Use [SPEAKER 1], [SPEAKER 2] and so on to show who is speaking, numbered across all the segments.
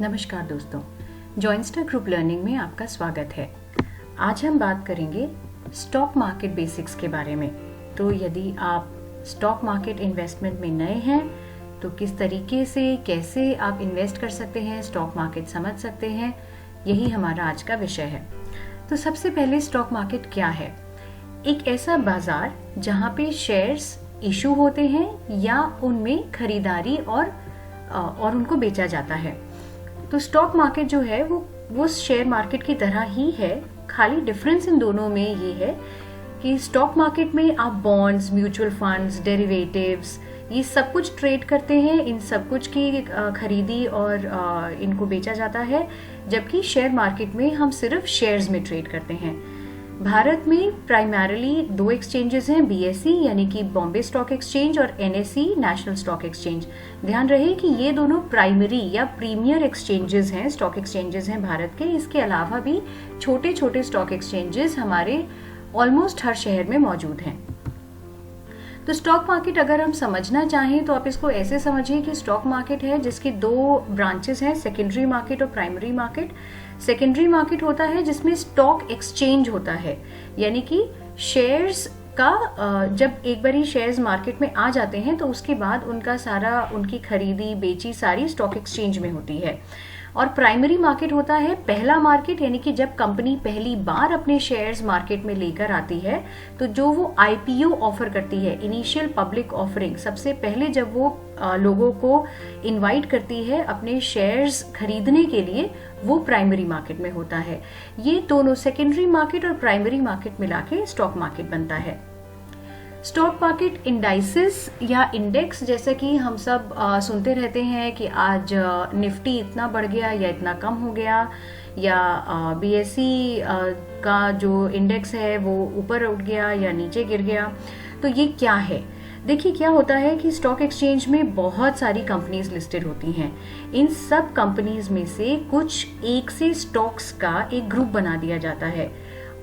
[SPEAKER 1] नमस्कार दोस्तों, जॉइनस्टर group learning में आपका स्वागत है। आज हम बात करेंगे स्टॉक मार्केट बेसिक्स के बारे में। तो यदि आप स्टॉक मार्केट इन्वेस्टमेंट में नए हैं तो किस तरीके से कैसे आप इन्वेस्ट कर सकते हैं, स्टॉक मार्केट समझ सकते हैं, यही हमारा आज का विषय है। तो सबसे पहले स्टॉक मार्केट क्या है? एक ऐसा बाजार जहाँ पे शेयर्स इशू होते हैं या उनमें खरीदारी और उनको बेचा जाता है। तो स्टॉक मार्केट जो है वो शेयर मार्केट की तरह ही है, खाली डिफरेंस इन दोनों में ये है कि स्टॉक मार्केट में आप बॉन्ड्स, म्यूचुअल फंड्स, डेरिवेटिव्स, ये सब कुछ ट्रेड करते हैं, इन सब कुछ की खरीदी और इनको बेचा जाता है, जबकि शेयर मार्केट में हम सिर्फ शेयर्स में ट्रेड करते हैं। भारत में प्राइमरीली दो एक्सचेंजेस हैं, बीएसई यानी कि बॉम्बे स्टॉक एक्सचेंज और एनएसई नेशनल स्टॉक एक्सचेंज। ध्यान रहे कि ये दोनों प्राइमरी या प्रीमियर एक्सचेंजेस हैं, स्टॉक एक्सचेंजेस हैं भारत के। इसके अलावा भी छोटे छोटे स्टॉक एक्सचेंजेस हमारे ऑलमोस्ट हर शहर में मौजूद हैं। तो स्टॉक मार्केट अगर हम समझना चाहें तो आप इसको ऐसे समझिए कि स्टॉक मार्केट है जिसकी दो ब्रांचेस हैं, सेकेंडरी मार्केट और प्राइमरी मार्केट। सेकेंडरी मार्केट होता है जिसमें स्टॉक एक्सचेंज होता है, यानी कि शेयर्स का जब एक बारी शेयर्स मार्केट में आ जाते हैं तो उसके बाद उनकी खरीदी बेची सारी स्टॉक एक्सचेंज में होती है। और प्राइमरी मार्केट होता है पहला मार्केट, यानी कि जब कंपनी पहली बार अपने शेयर्स मार्केट में लेकर आती है तो जो वो आईपीओ ऑफर करती है, इनिशियल पब्लिक ऑफरिंग, सबसे पहले जब वो लोगों को इनवाइट करती है अपने शेयर्स खरीदने के लिए, वो प्राइमरी मार्केट में होता है। ये दोनों सेकेंडरी मार्केट और प्राइमरी मार्केट मिला के स्टॉक मार्केट बनता है। स्टॉक मार्केट इंडाइसेस या इंडेक्स, जैसे कि हम सब सुनते रहते हैं कि आज निफ्टी इतना बढ़ गया या इतना कम हो गया, या बीएसई का जो इंडेक्स है वो ऊपर उठ गया या नीचे गिर गया। तो ये क्या है? देखिए, क्या होता है कि स्टॉक एक्सचेंज में बहुत सारी कंपनीज लिस्टेड होती हैं। इन सब कंपनीज में से कुछ एक से स्टॉक्स का एक ग्रुप बना दिया जाता है।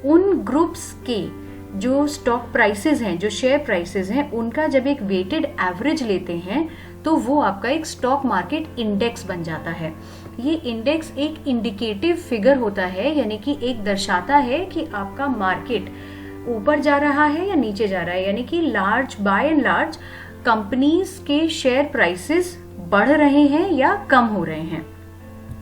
[SPEAKER 1] उन ग्रुप्स के जो स्टॉक प्राइसेस हैं, जो शेयर प्राइसेस हैं, उनका जब एक वेटेड एवरेज लेते हैं तो वो आपका एक स्टॉक मार्केट इंडेक्स बन जाता है। ये इंडेक्स एक इंडिकेटिव फिगर होता है, यानी कि एक दर्शाता है कि आपका मार्केट ऊपर जा रहा है या नीचे जा रहा है, यानी कि बाय एंड लार्ज कंपनीज के शेयर प्राइसेस बढ़ रहे हैं या कम हो रहे हैं।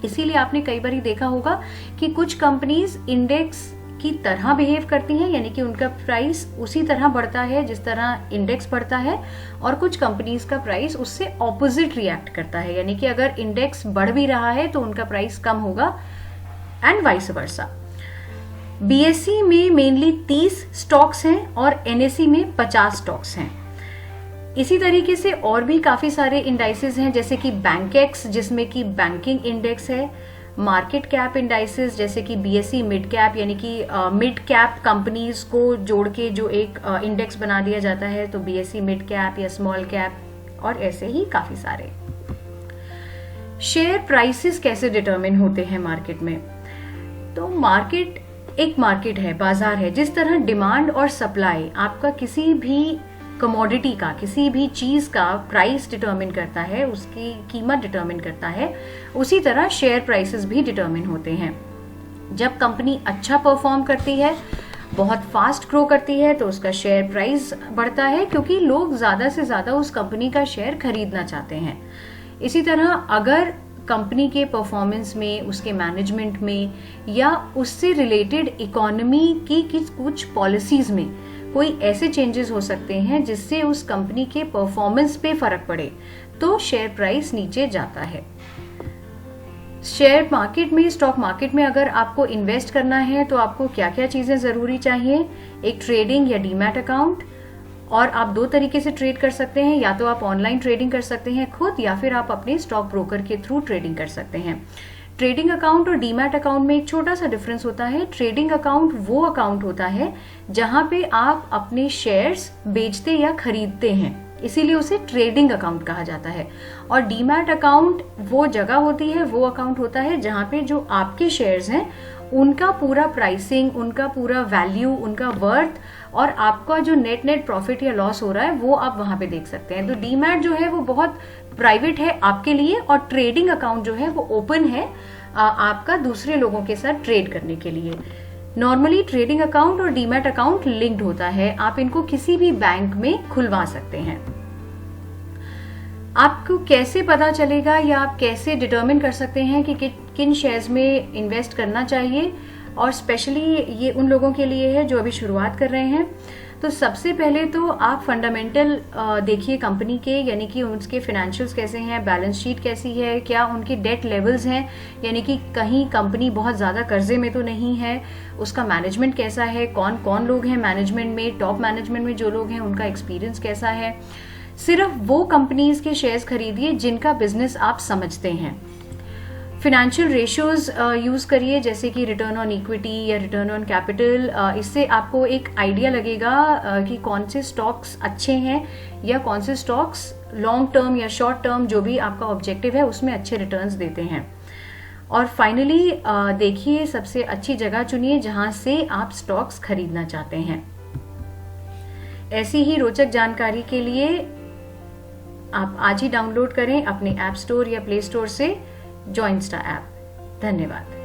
[SPEAKER 1] इसीलिए आपने कई बार देखा होगा कि कुछ कंपनीज इंडेक्स की तरह बिहेव करती हैं, यानी कि उनका प्राइस उसी तरह बढ़ता है जिस तरह इंडेक्स बढ़ता है, और कुछ कंपनीज का प्राइस उससे ऑपोजिट रिएक्ट करता है, यानी कि अगर इंडेक्स बढ़ भी रहा है तो उनका प्राइस कम होगा एंड वाइस वर्सा। बीएसई में मेनली 30 स्टॉक्स हैं और एनएसई में 50 स्टॉक्स हैं। इसी तरीके से और भी काफी सारे इंडाइसेस हैं, जैसे कि बैंकेक्स जिसमें कि बैंकिंग इंडेक्स है, मार्केट कैप इंडाइसेस जैसे कि बीएसई मिड कैप, यानी कि मिड कैप कंपनीज को जोड़ के जो एक इंडेक्स बना दिया जाता है, तो बीएसई मिड कैप या स्मॉल कैप, और ऐसे ही काफी सारे। शेयर प्राइसेस कैसे डिटरमिन होते हैं मार्केट में? तो मार्केट एक मार्केट है, बाजार है। जिस तरह डिमांड और सप्लाई आपका किसी भी कमोडिटी का, किसी भी चीज का प्राइस डिटरमिन करता है, उसकी कीमत डिटरमिन करता है, उसी तरह शेयर प्राइसेस भी डिटरमिन होते हैं। जब कंपनी अच्छा परफॉर्म करती है, बहुत फास्ट ग्रो करती है, तो उसका शेयर प्राइस बढ़ता है, क्योंकि लोग ज्यादा से ज्यादा उस कंपनी का शेयर खरीदना चाहते हैं। इसी तरह अगर कंपनी के परफॉर्मेंस में, उसके मैनेजमेंट में, या उससे रिलेटेड इकोनॉमी की कुछ पॉलिसीज में कोई ऐसे चेंजेस हो सकते हैं जिससे उस कंपनी के परफॉर्मेंस पे फर्क पड़े, तो शेयर प्राइस नीचे जाता है। शेयर मार्केट में, स्टॉक मार्केट में अगर आपको इन्वेस्ट करना है तो आपको क्या क्या चीजें जरूरी चाहिए? एक ट्रेडिंग या डीमैट अकाउंट, और आप दो तरीके से ट्रेड कर सकते हैं, या तो आप ऑनलाइन ट्रेडिंग कर सकते हैं खुद, या फिर आप अपने स्टॉक ब्रोकर के थ्रू ट्रेडिंग कर सकते हैं। ट्रेडिंग अकाउंट और डीमैट अकाउंट में एक छोटा सा डिफरेंस होता है। ट्रेडिंग अकाउंट वो अकाउंट होता है जहां पे आप अपने शेयर्स बेचते या खरीदते हैं, इसीलिए उसे ट्रेडिंग अकाउंट कहा जाता है। और डीमैट अकाउंट वो जगह होती है, वो अकाउंट होता है जहां पे जो आपके शेयर्स हैं उनका पूरा प्राइसिंग, उनका पूरा वैल्यू, उनका वर्थ और आपका जो नेट प्रॉफिट या लॉस हो रहा है वो आप वहां पे देख सकते हैं। तो डीमैट जो है वो बहुत प्राइवेट है आपके लिए, और ट्रेडिंग अकाउंट जो है वो ओपन है आपका दूसरे लोगों के साथ ट्रेड करने के लिए। नॉर्मली ट्रेडिंग अकाउंट और डीमैट अकाउंट लिंक्ड होता है, आप इनको किसी भी बैंक में खुलवा सकते हैं। आपको कैसे पता चलेगा या आप कैसे डिटरमिन कर सकते हैं कि किन शेयर्स में इन्वेस्ट करना चाहिए, और स्पेशली ये उन लोगों के लिए है जो अभी शुरुआत कर रहे हैं। तो सबसे पहले तो आप फंडामेंटल देखिए कंपनी के, यानी कि उसके फाइनेंशियल्स कैसे हैं, बैलेंस शीट कैसी है, क्या उनके डेट लेवल्स हैं, यानी कि कहीं कंपनी बहुत ज़्यादा कर्जे में तो नहीं है, उसका मैनेजमेंट कैसा है, कौन कौन लोग हैं मैनेजमेंट में, टॉप मैनेजमेंट में जो लोग हैं उनका एक्सपीरियंस कैसा है। सिर्फ वो कंपनीज के शेयर्स खरीदिए जिनका बिजनेस आप समझते हैं। फिनेंशियल रेशियोज यूज करिए, जैसे कि रिटर्न ऑन इक्विटी या रिटर्न ऑन कैपिटल। इससे आपको एक आइडिया लगेगा कि कौन से स्टॉक्स अच्छे हैं या कौन से स्टॉक्स लॉन्ग टर्म या शॉर्ट टर्म जो भी आपका ऑब्जेक्टिव है उसमें अच्छे रिटर्न्स देते हैं। और फाइनली देखिए सबसे अच्छी जगह चुनिए जहां से आप स्टॉक्स खरीदना चाहते हैं। ऐसी ही रोचक जानकारी के लिए आप आज ही डाउनलोड करें अपने ऐप स्टोर या प्ले स्टोर से जॉइनस्टा ऐप। धन्यवाद।